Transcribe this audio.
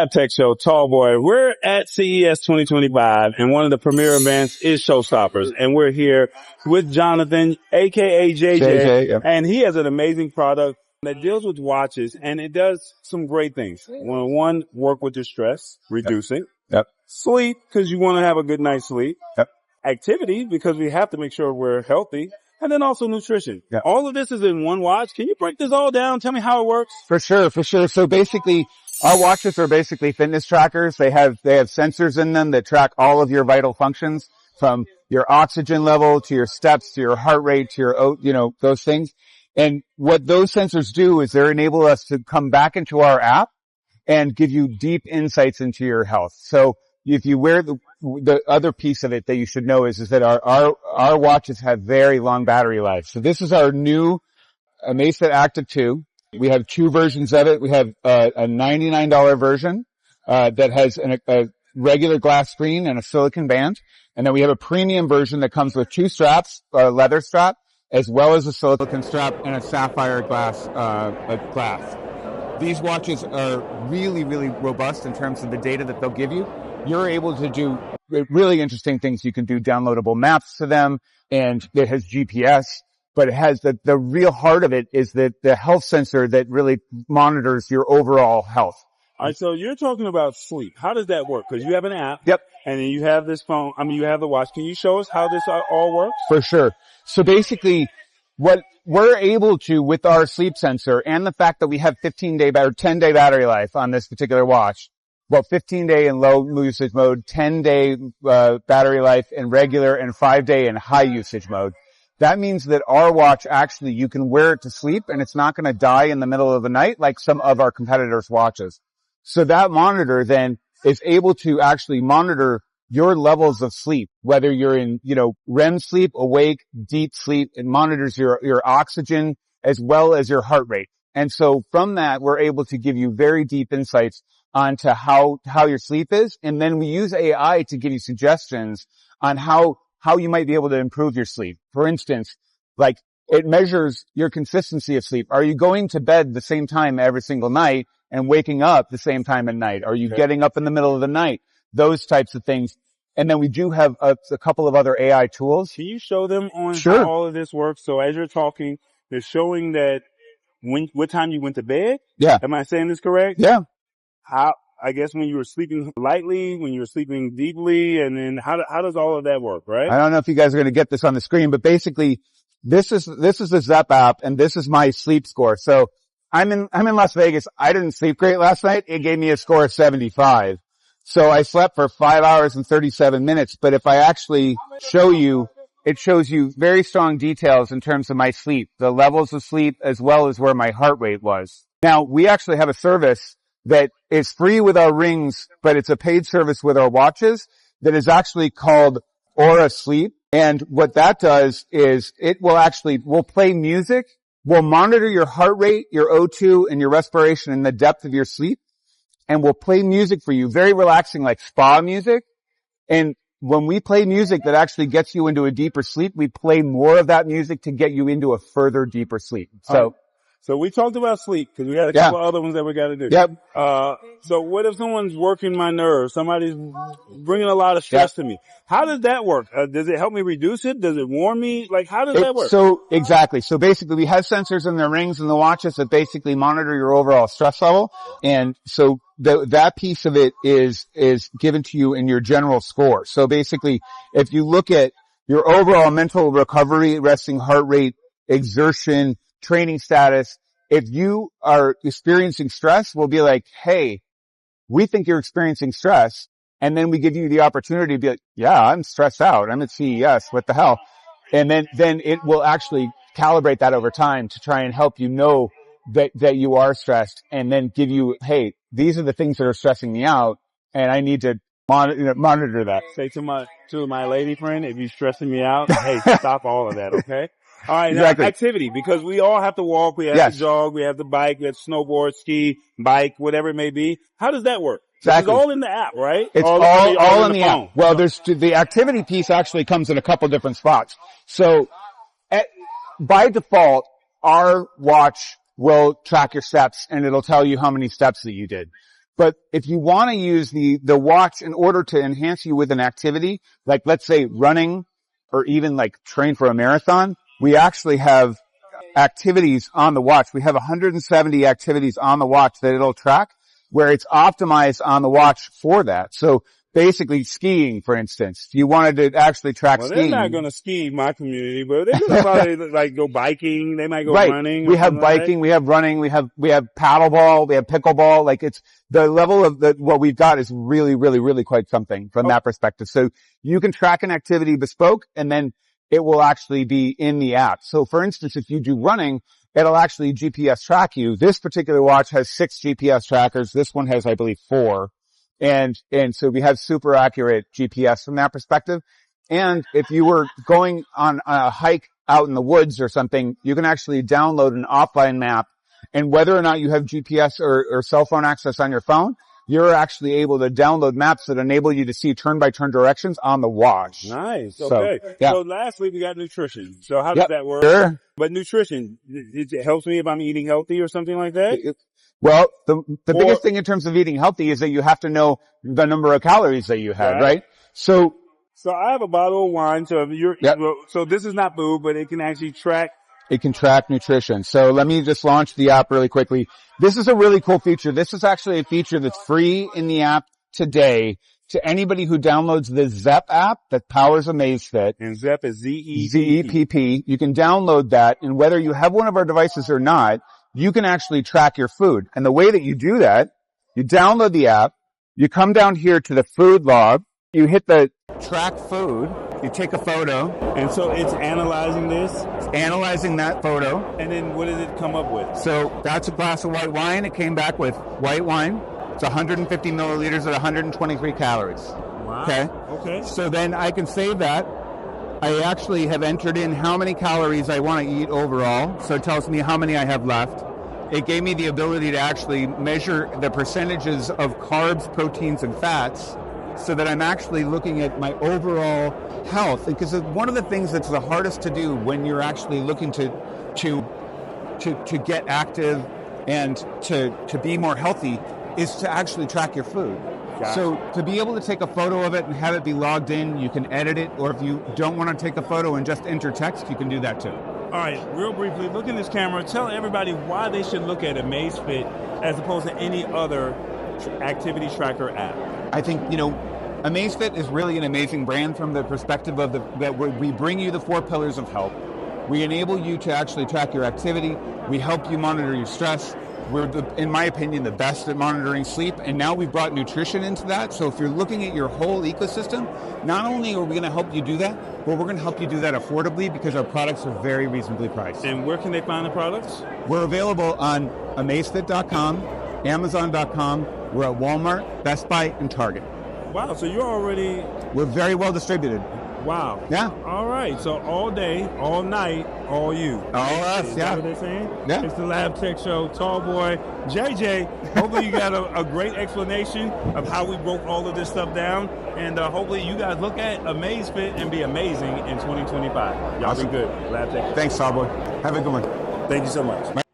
Tech Show, Tall Boy. We're at CES 2025, and one of the premier events is Showstoppers. And we're here with Jonathan, aka JJ, yep. And he has an amazing product that deals with watches, and it does some great things. One, work with your stress, reducing. Yep. Sleep, because you want to have a good night's sleep. Yep. Activity, because we have to make sure we're healthy. And then also nutrition. Yep. All of this is in one watch. Can you break this all down? Tell me how it works. For sure. So basically, our watches are basically fitness trackers. They have sensors in them that track all of your vital functions, from your oxygen level to your steps to your heart rate to your, those things. And what those sensors do is they enable us to come back into our app and give you deep insights into your health. So if you wear the other piece of it that you should know is that our watches have very long battery life. So this is our new Amazfit Active 2. We have two versions of it. We have a $99 version that has a regular glass screen and a silicon band. And then we have a premium version that comes with two straps, a leather strap, as well as a silicon strap and a sapphire glass. These watches are really, really robust in terms of the data that they'll give you. You're able to do really interesting things. You can do downloadable maps to them, and it has GPS. But it has the real heart of it is the health sensor that really monitors your overall health. All right, so you're talking about sleep. How does that work? Because you have an app. Yep. And then you have this phone. You have the watch. Can you show us how this all works? For sure. So basically, what we're able to with our sleep sensor and the fact that we have 10-day battery life on this particular watch, well, 15-day in low usage mode, 10-day battery life in regular, and 5-day in high usage mode. That means that our watch actually, you can wear it to sleep and it's not going to die in the middle of the night like some of our competitors' watches. So that monitor then is able to actually monitor your levels of sleep, whether you're in, REM sleep, awake, deep sleep. It monitors your oxygen as well as your heart rate. And so from that, we're able to give you very deep insights onto how your sleep is. And then we use AI to give you suggestions on how you might be able to improve your sleep. For instance, like it measures your consistency of sleep. Are you going to bed the same time every single night and waking up the same time at night? Are you getting up in the middle of the night? Those types of things. And then we do have a couple of other AI tools. Can you show them on Sure. how all of this works? So as you're talking, they're showing that what time you went to bed? Yeah. Am I saying this correct? Yeah. I guess when you were sleeping lightly, when you were sleeping deeply, and then how does all of that work, right? I don't know if you guys are going to get this on the screen, but basically this is the Zepp app and this is my sleep score. So I'm in Las Vegas. I didn't sleep great last night. It gave me a score of 75. So I slept for 5 hours and 37 minutes. But if I actually show you, it shows you very strong details in terms of my sleep, the levels of sleep, as well as where my heart rate was. Now, we actually have a service that is free with our rings, but it's a paid service with our watches that is actually called Aura Sleep. And what that does is we'll play music. We'll monitor your heart rate, your O2, and your respiration and the depth of your sleep. And we'll play music for you, very relaxing, like spa music. And when we play music that actually gets you into a deeper sleep, we play more of that music to get you into a further deeper sleep. So we talked about sleep because we got a couple other ones that we got to do. Yep. So what if someone's working my nerves? Somebody's bringing a lot of stress to me. How does that work? Does it help me reduce it? Does it warm me? Like, how does that work? So exactly. So basically we have sensors in the rings and the watches that basically monitor your overall stress level. And so that piece of it is given to you in your general score. So basically if you look at your overall mental recovery, resting heart rate, exertion, training status, if you are experiencing stress, we'll be like, hey, we think you're experiencing stress. And then we give you the opportunity to be like, yeah, I'm stressed out. I'm at CES. What the hell? And then it will actually calibrate that over time to try and help you know that you are stressed, and then give you, hey, these are the things that are stressing me out, and I need to monitor that. Say to my lady friend, if you're stressing me out, hey, stop all of that, okay? All right, Exactly. Now activity, because we all have to walk, we have to jog, we have to bike, we have to snowboard, ski, bike, whatever it may be. How does that work? Exactly. It's all in the app, right? It's all in the app. Well, the activity piece actually comes in a couple different spots. So by default, our watch will track your steps and it'll tell you how many steps that you did. But if you want to use the watch in order to enhance you with an activity, like let's say running or even like train for a marathon, we actually have activities on the watch. We have 170 activities on the watch that it'll track where it's optimized on the watch for that. So basically skiing, for instance, if you wanted to actually track skiing. They're not going to ski in my community, but they're going to probably like go biking. They might go right. running. We have biking, we have running, we have paddleball, we have pickleball. Like it's the level of what we've got is really, really, really quite something from that perspective. So you can track an activity bespoke and then it will actually be in the app. So for instance, if you do running, it'll actually GPS track you. This particular watch has 6 GPS trackers. This one has, I believe, 4. And so we have super accurate GPS from that perspective. And if you were going on a hike out in the woods or something, you can actually download an offline map. And whether or not you have GPS or cell phone access on your phone, you're actually able to download maps that enable you to see turn-by-turn directions on the watch. Nice. Okay. So lastly, we got nutrition. So how does that work? Sure. But nutrition, it helps me if I'm eating healthy or something like that? Well, the biggest thing in terms of eating healthy is that you have to know the number of calories that you had, right? So I have a bottle of wine. So so this is not food, but it can actually track. It can track nutrition. So let me just launch the app really quickly. This is a really cool feature. This is actually a feature that's free in the app today to anybody who downloads the Zepp app that powers Amazfit. And Zepp is Z-E-P-P. Z-E-P-P. You can download that, and whether you have one of our devices or not, you can actually track your food. And the way that you do that, you download the app, you come down here to the food log, you hit the track food, you take a photo. And so it's analyzing this? It's analyzing that photo. And then what did it come up with? So that's a glass of white wine. It came back with white wine. It's 150 milliliters at 123 calories. Wow. Okay. So then I can save that. I actually have entered in how many calories I want to eat overall. So it tells me how many I have left. It gave me the ability to actually measure the percentages of carbs, proteins, and fats so that I'm actually looking at my overall health. Because one of the things that's the hardest to do when you're actually looking to get active and to be more healthy is to actually track your food. So to be able to take a photo of it and have it be logged in, you can edit it, or if you don't want to take a photo and just enter text, you can do that too. All right, real briefly, look in this camera. Tell everybody why they should look at Amazfit as opposed to any other activity tracker app. I think, Amazfit is really an amazing brand from the perspective of that we bring you the 4 pillars of health. We enable you to actually track your activity. We help you monitor your stress. We're, in my opinion, the best at monitoring sleep, and now we've brought nutrition into that. So if you're looking at your whole ecosystem, not only are we going to help you do that, but we're going to help you do that affordably because our products are very reasonably priced. And where can they find the products? We're available on Amazfit.com, Amazon.com. We're at Walmart, Best Buy, and Target. Wow, so we're very well distributed. Wow. Yeah. All right. So all day, all night, all you. All us, Is that what they're saying? Yeah. It's the Lab Tech Show. Tall boy, JJ. Hopefully you got a great explanation of how we broke all of this stuff down. And hopefully you guys look at Amazfit and be amazing in 2025. Y'all be good. Lab Tech. Thanks, Tall boy. Have a good one. Thank you so much.